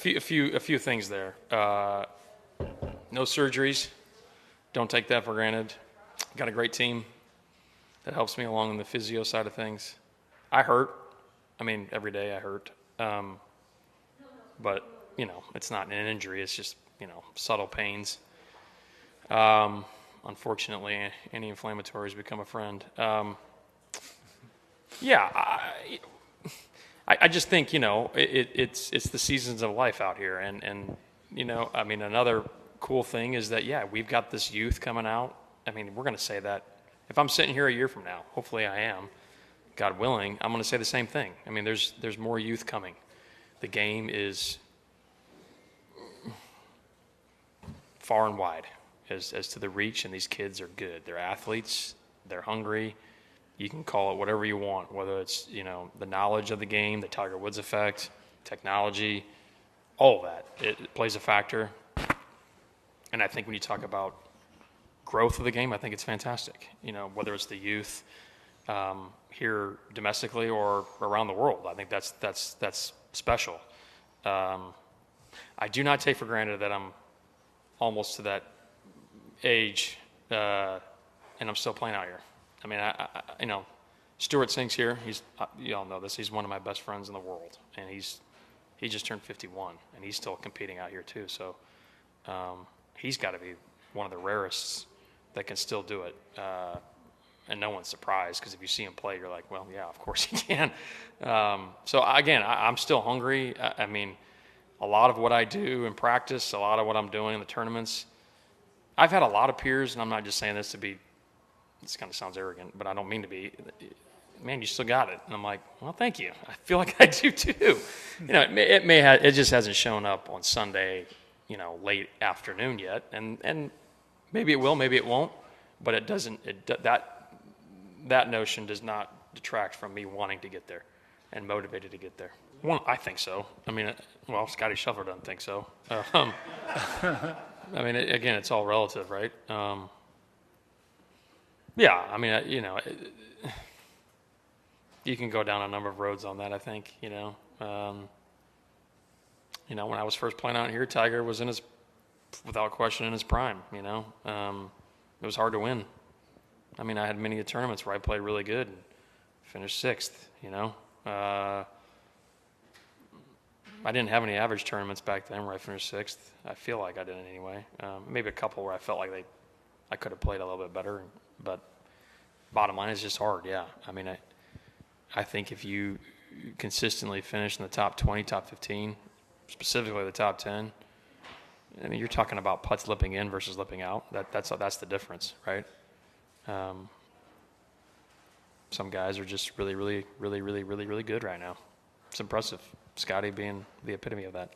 a few things there. No surgeries. Don't take that for granted. Got a great team that helps me along on the physio side of things. I hurt. I mean, every day I hurt. But, it's not an injury. It's just, subtle pains. Unfortunately, anti-inflammatories become a friend. I just think, it's the seasons of life out here. And another cool thing is that, we've got this youth coming out. I mean, we're going to say that. If I'm sitting here a year from now, hopefully I am, God willing, I'm going to say the same thing. I mean, there's more youth coming. The game is far and wide as to the reach, and these kids are good. They're athletes. They're hungry. You can call it whatever you want, whether it's, the knowledge of the game, the Tiger Woods effect, technology, all of that. It plays a factor. And I think when you talk about growth of the game, I think it's fantastic. Whether it's the youth here domestically or around the world, I think that's special. I do not take for granted that I'm almost to that age, and I'm still playing out here. I mean, Stuart Sink's here. You all know this. He's one of my best friends in the world, and he just turned 51, and he's still competing out here too. So he's got to be one of the rarest that can still do it. And no one's surprised, because if you see him play, you're like, well, yeah, of course he can. So again, I'm still hungry. I mean, a lot of what I do in practice, a lot of what I'm doing in the tournaments, I've had a lot of peers, and I'm not just saying this to be, this kind of sounds arrogant, but I don't mean to be, man, you still got it. And I'm like, well, thank you. I feel like I do too. It just hasn't shown up on Sunday, late afternoon yet. And maybe it will, maybe it won't, but it doesn't, that notion does not detract from me wanting to get there and motivated to get there. Well, I think so. I mean, Scottie Scheffler doesn't think so. I mean, again, it's all relative, right? You can go down a number of roads on that, I think, when I was first playing out here, Tiger was without question, in his prime, It was hard to win. I mean, I had many tournaments where I played really good and finished sixth, I didn't have any average tournaments back then where I finished sixth. I feel like I didn't anyway. Maybe a couple where I felt like I could have played a little bit better, but bottom line is just hard, yeah. I mean, I think if you consistently finish in the top 20, top 15, specifically the top 10, I mean, you're talking about putts lipping in versus lipping out. That's the difference, right? Some guys are just really, really, really, really, really, really good right now. It's impressive. Scottie being the epitome of that.